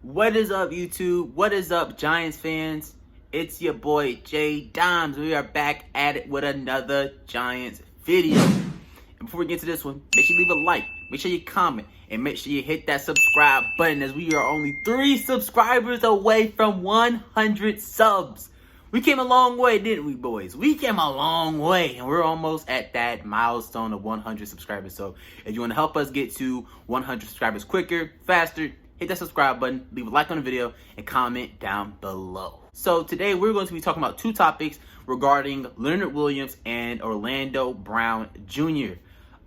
What is up, YouTube? What is up, Giants fans? It's your boy J Dimes. We are back at it with another Giants video. And before we get to this one, make sure you leave a like, make sure you comment, and make sure you hit that subscribe button, as we are only 3 subscribers away from 100 subs. We came a long way, didn't we, boys? We came a long way, and we're almost at that milestone of 100 subscribers. So if you want to help us get to 100 subscribers quicker, faster, hit that subscribe button, leave a like on the video, and comment down below. So today we're going to be talking about 2 topics regarding Leonard Williams and Orlando Brown Jr.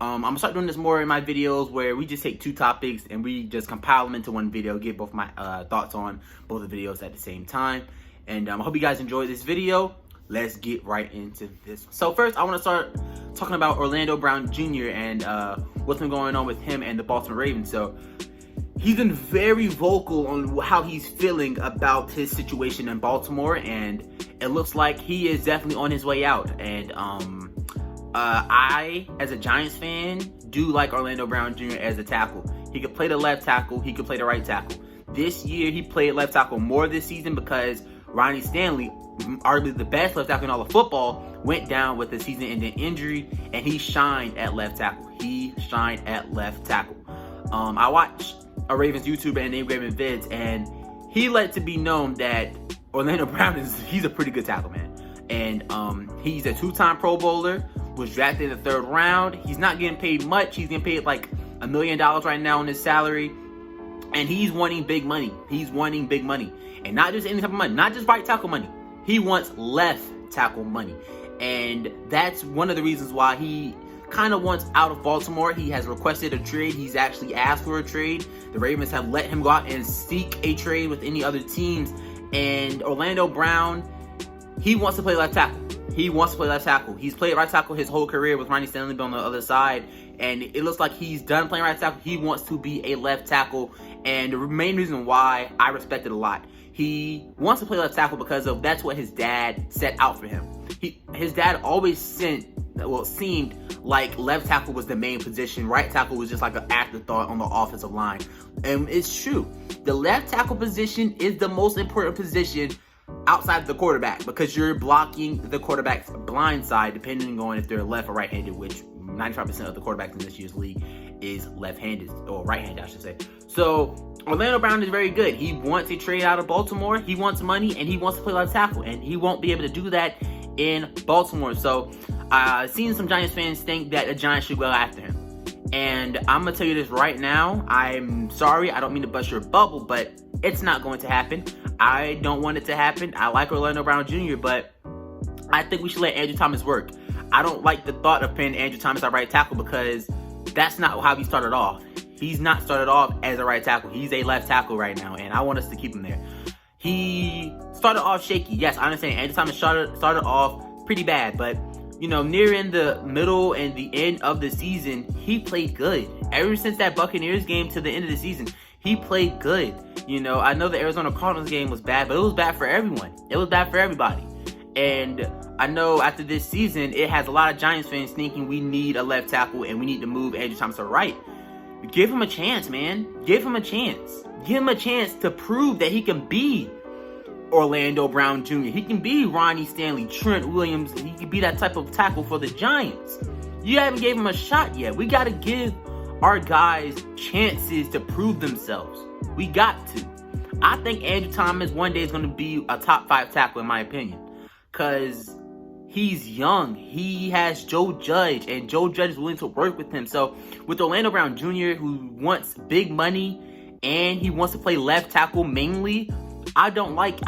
I'm going to start doing this more in my videos where we just take 2 topics and we just compile them into one video, give both my thoughts on both the videos at the same time. And I hope you guys enjoyed this video. Let's get right into this. So first, I want to start talking about Orlando Brown Jr. and what's been going on with him and the Baltimore Ravens. So he's been very vocal on how he's feeling about his situation in Baltimore, and it looks like he is definitely on his way out. And I, as a Giants fan, do like Orlando Brown Jr. as a tackle. He could play the left tackle, he could play the right tackle. This year, he played left tackle more this season because Ronnie Stanley, arguably the best left tackle in all of football, went down with a season-ending injury, and he shined at left tackle. I watched a Ravens YouTuber and named Raven Vids, and he let it to be known that Orlando Brown he's a pretty good tackle, man. And he's a 2-time Pro Bowler, was drafted in the 3rd round. He's not getting paid much. He's getting paid like $1 million right now on his salary. And he's wanting big money. And not just any type of money, not just right tackle money. He wants left tackle money. And that's one of the reasons why he kind of wants out of Baltimore. He has requested a trade. He's actually asked for a trade. The Ravens have let him go out and seek a trade with any other teams. And Orlando Brown, he wants to play left tackle. He's played right tackle his whole career with Ronnie Stanley on the other side. And it looks like he's done playing right tackle. He wants to be a left tackle. And the main reason why I respect it a lot, he wants to play left tackle because that's what his dad set out for him. His dad always seemed like left tackle was the main position. Right tackle was just like an afterthought on the offensive line. And it's true. The left tackle position is the most important position outside the quarterback, because you're blocking the quarterback's blind side, depending on if they're left or right-handed, which 95% of the quarterbacks in this year's league is left-handed, or right-handed, I should say. So Orlando Brown is very good. He wants a trade out of Baltimore. He wants money, and he wants to play left tackle, and he won't be able to do that in Baltimore. So I've seen some Giants fans think that the Giants should go after him. And I'm going to tell you this right now. I'm sorry. I don't mean to bust your bubble, but it's not going to happen. I don't want it to happen. I like Orlando Brown Jr., but I think we should let Andrew Thomas work. I don't like the thought of paying Andrew Thomas at right tackle, because that's not how he started off. He's not started off as a right tackle. He's a left tackle right now, and I want us to keep him there. He started off shaky. Yes, I understand. Andrew Thomas started off pretty bad, but near in the middle and the end of the season, he played good. Ever since that Buccaneers game to the end of the season, he played good. I know the Arizona Cardinals game was bad, but it was bad for everyone. It was bad for everybody. And I know after this season, it has a lot of Giants fans thinking we need a left tackle and we need to move Andrew Thomas to right. Give him a chance, man. Give him a chance. Give him a chance to prove that he can be Orlando Brown Jr. He can be Ronnie Stanley, Trent Williams. He can be that type of tackle for the Giants. You haven't gave him a shot yet. We got to give our guys chances to prove themselves. We got to. I think Andrew Thomas one day is going to be a top 5 tackle, in my opinion, because he's young. He has Joe Judge, and Joe Judge is willing to work with him. So with Orlando Brown Jr., who wants big money and he wants to play left tackle mainly, I don't like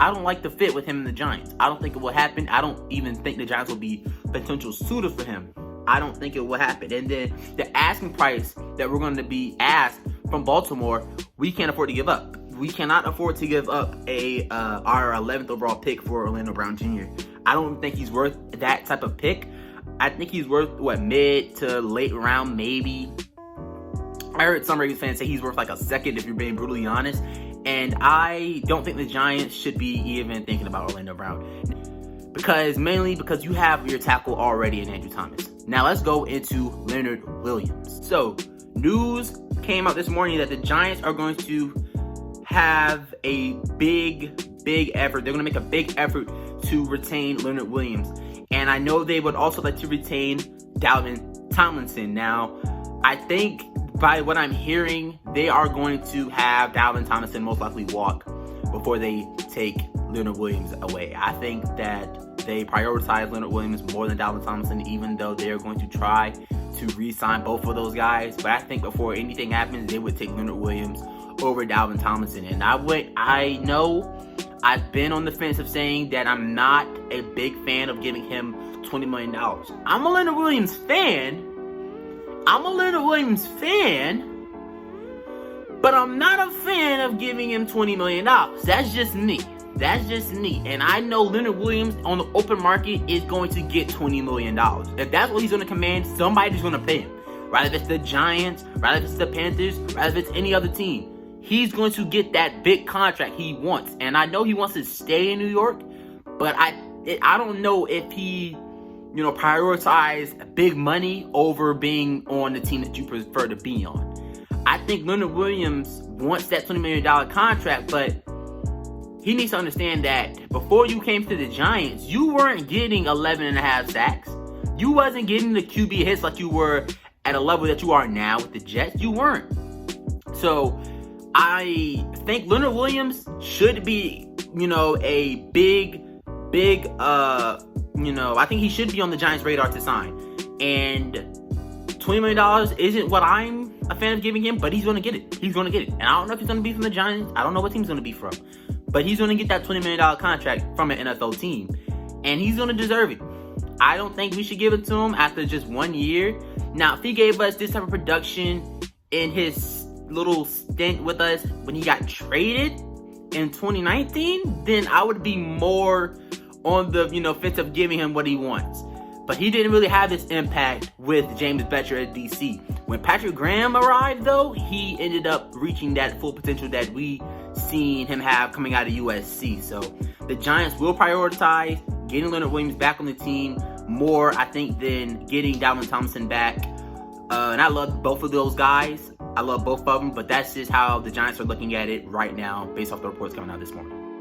the fit with him in the Giants. I don't think it will happen. I don't even think the Giants will be a potential suitor for him. I don't think it will happen. And then the asking price that we're going to be asked from Baltimore, we can't afford to give up. We cannot afford to give up our 11th overall pick for Orlando Brown Jr. I don't think he's worth that type of pick. I think he's worth, mid to late round, maybe. I heard some Ravens fans say he's worth like a 2nd, if you're being brutally honest. And I don't think the Giants should be even thinking about Orlando Brown. Mainly because you have your tackle already in Andrew Thomas. Now let's go into Leonard Williams. So news came out this morning that the Giants are going to have a big effort. They're going to make a big effort to retain Leonard Williams. And I know they would also like to retain Dalvin Tomlinson. Now, I think by what I'm hearing, they are going to have Dalvin Tomlinson most likely walk before they take Leonard Williams away. I think that they prioritize Leonard Williams more than Dalvin Tomlinson, even though they're going to try to re-sign both of those guys. But I think before anything happens, they would take Leonard Williams over Dalvin Tomlinson. And I know I've been on the fence of saying that I'm not a big fan of giving him $20 million. I'm a Leonard Williams fan, but I'm not a fan of giving him $20 million. That's just me. And I know Leonard Williams on the open market is going to get $20 million. If that's what he's going to command, somebody's going to pay him. Rather if it's the Giants, rather if it's the Panthers, rather if it's any other team. He's going to get that big contract he wants. And I know he wants to stay in New York, but I don't know if he, prioritize big money over being on the team that you prefer to be on. I think Leonard Williams wants that $20 million contract, but he needs to understand that before you came to the Giants, you weren't getting 11.5 sacks. You wasn't getting the QB hits like you were at a level that you are now with the Jets. You weren't. So I think Leonard Williams should be, a big, I think he should be on the Giants' radar to sign. And $20 million isn't what I'm a fan of giving him, but he's going to get it. And I don't know if he's going to be from the Giants. I don't know what team he's going to be from. But he's going to get that $20 million contract from an NFL team. And he's going to deserve it. I don't think we should give it to him after just 1 year. Now, if he gave us this type of production in his little stint with us when he got traded in 2019, then I would be more on the, fence of giving him what he wants. But he didn't really have this impact with James Bettcher at DC. When Patrick Graham arrived, though, he ended up reaching that full potential that we seen him have coming out of USC. So the Giants will prioritize getting Leonard Williams back on the team more, I think, than getting Dalvin Tomlinson back. And I love both of those guys. I love both of them, but that's just how the Giants are looking at it right now based off the reports coming out this morning.